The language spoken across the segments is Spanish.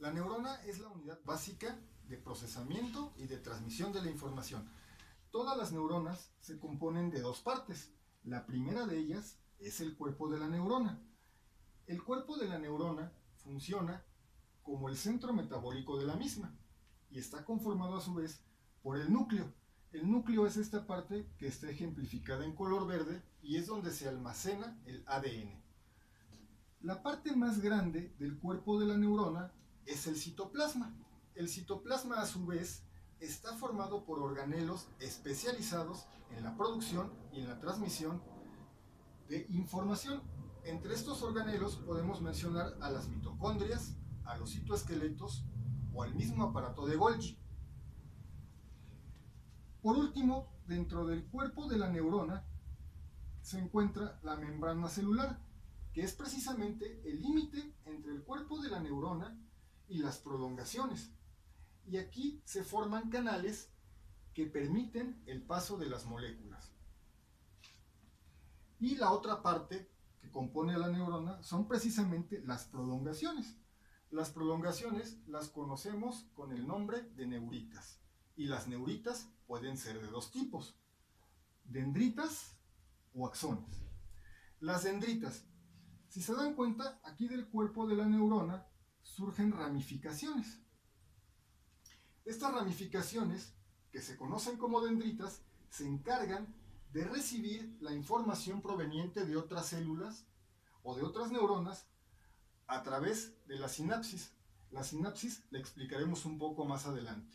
La neurona es la unidad básica de procesamiento y de transmisión de la información. Todas las neuronas se componen de dos partes. La primera de ellas es el cuerpo de la neurona. El cuerpo de la neurona funciona como el centro metabólico de la misma y está conformado a su vez por el núcleo. El núcleo es esta parte que está ejemplificada en color verde y es donde se almacena el ADN. La parte más grande del cuerpo de la neurona es el citoplasma. El citoplasma, a su vez, está formado por organelos especializados en la producción y en la transmisión de información. Entre estos organelos podemos mencionar a las mitocondrias, a los citoesqueletos o al mismo aparato de Golgi. Por último, dentro del cuerpo de la neurona se encuentra la membrana celular, que es precisamente el límite entre el cuerpo de la neurona y las prolongaciones. Y aquí se forman canales que permiten el paso de las moléculas. Y la otra parte que compone a la neurona son precisamente las prolongaciones. Las prolongaciones las conocemos con el nombre de neuritas. Y las neuritas pueden ser de dos tipos: dendritas o axones. Las dendritas, si se dan cuenta, aquí del cuerpo de la neurona surgen ramificaciones. Estas ramificaciones, que se conocen como dendritas, se encargan de recibir la información proveniente de otras células o de otras neuronas a través de la sinapsis. La sinapsis la explicaremos un poco más adelante.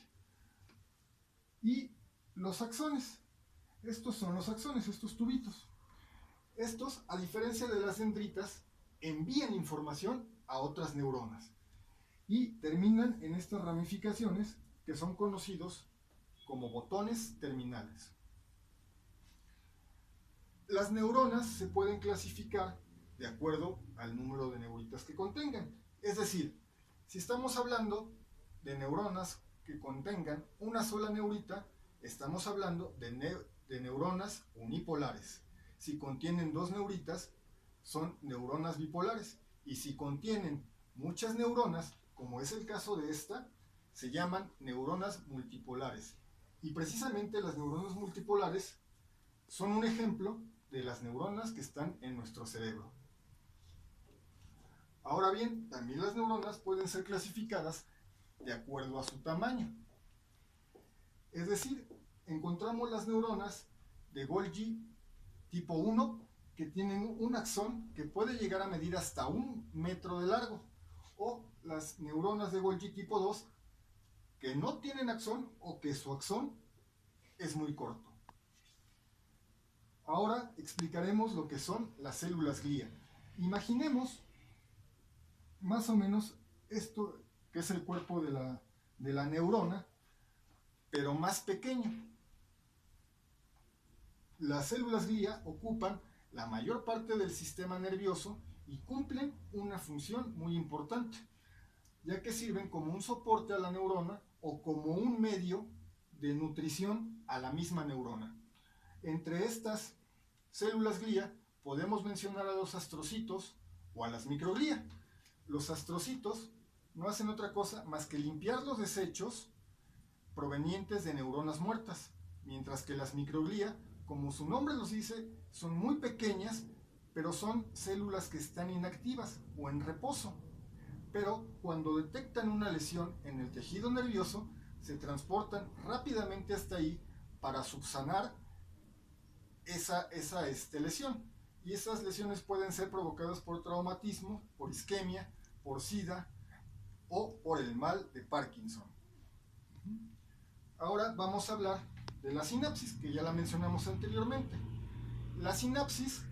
Y los axones. Estos son los axones, estos tubitos. Estos, a diferencia de las dendritas, envían información a otras neuronas y terminan en estas ramificaciones que son conocidos como botones terminales. Las neuronas se pueden clasificar de acuerdo al número de neuritas que contengan. Es decir, si estamos hablando de neuronas que contengan una sola neurita, estamos hablando de neuronas unipolares. Si contienen dos neuritas, son neuronas bipolares. Y si contienen muchas neuronas, como es el caso de esta, se llaman neuronas multipolares. Y precisamente las neuronas multipolares son un ejemplo de las neuronas que están en nuestro cerebro. Ahora bien, también las neuronas pueden ser clasificadas de acuerdo a su tamaño. Es decir, encontramos las neuronas de Golgi tipo 1 que tienen un axón que puede llegar a medir hasta 1 metro de largo, o las neuronas de Golgi tipo 2 que no tienen axón o que su axón es muy corto. Ahora explicaremos lo que son las células glía. Imaginemos más o menos esto que es el cuerpo de la neurona, pero más pequeño. Las células glía ocupan la mayor parte del sistema nervioso y cumplen una función muy importante, ya que sirven como un soporte a la neurona o como un medio de nutrición a la misma neurona. Entre estas células glía podemos mencionar a los astrocitos o a las microglía. Los astrocitos no hacen otra cosa más que limpiar los desechos provenientes de neuronas muertas, mientras que las microglía, como su nombre los dice, son muy pequeñas, pero son células que están inactivas o en reposo. Pero cuando detectan una lesión en el tejido nervioso, se transportan rápidamente hasta ahí para subsanar esa lesión. Y esas lesiones pueden ser provocadas por traumatismo, por isquemia, por SIDA o por el mal de Parkinson. Ahora vamos a hablar de la sinapsis, que ya la mencionamos anteriormente. La sinapsis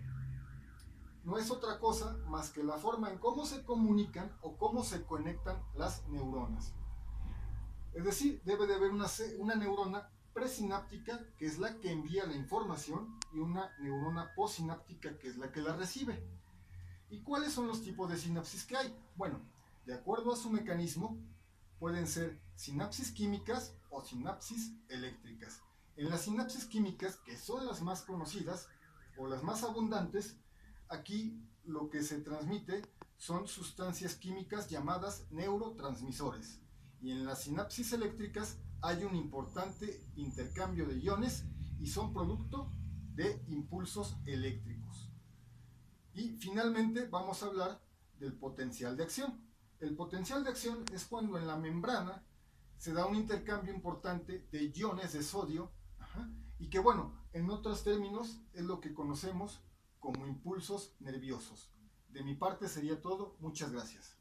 no es otra cosa más que la forma en cómo se comunican o cómo se conectan las neuronas. Es decir, debe de haber una neurona presináptica, que es la que envía la información, y una neurona postsináptica, que es la que la recibe. ¿Y cuáles son los tipos de sinapsis que hay? Bueno, de acuerdo a su mecanismo, pueden ser sinapsis químicas o sinapsis eléctricas. En las sinapsis químicas, que son las más conocidas o las más abundantes, aquí lo que se transmite son sustancias químicas llamadas neurotransmisores. Y en las sinapsis eléctricas hay un importante intercambio de iones y son producto de impulsos eléctricos. Y finalmente vamos a hablar del potencial de acción. El potencial de acción es cuando en la membrana se da un intercambio importante de iones de sodio, y que bueno, en otros términos es lo que conocemos como impulsos nerviosos. De mi parte sería todo, muchas gracias.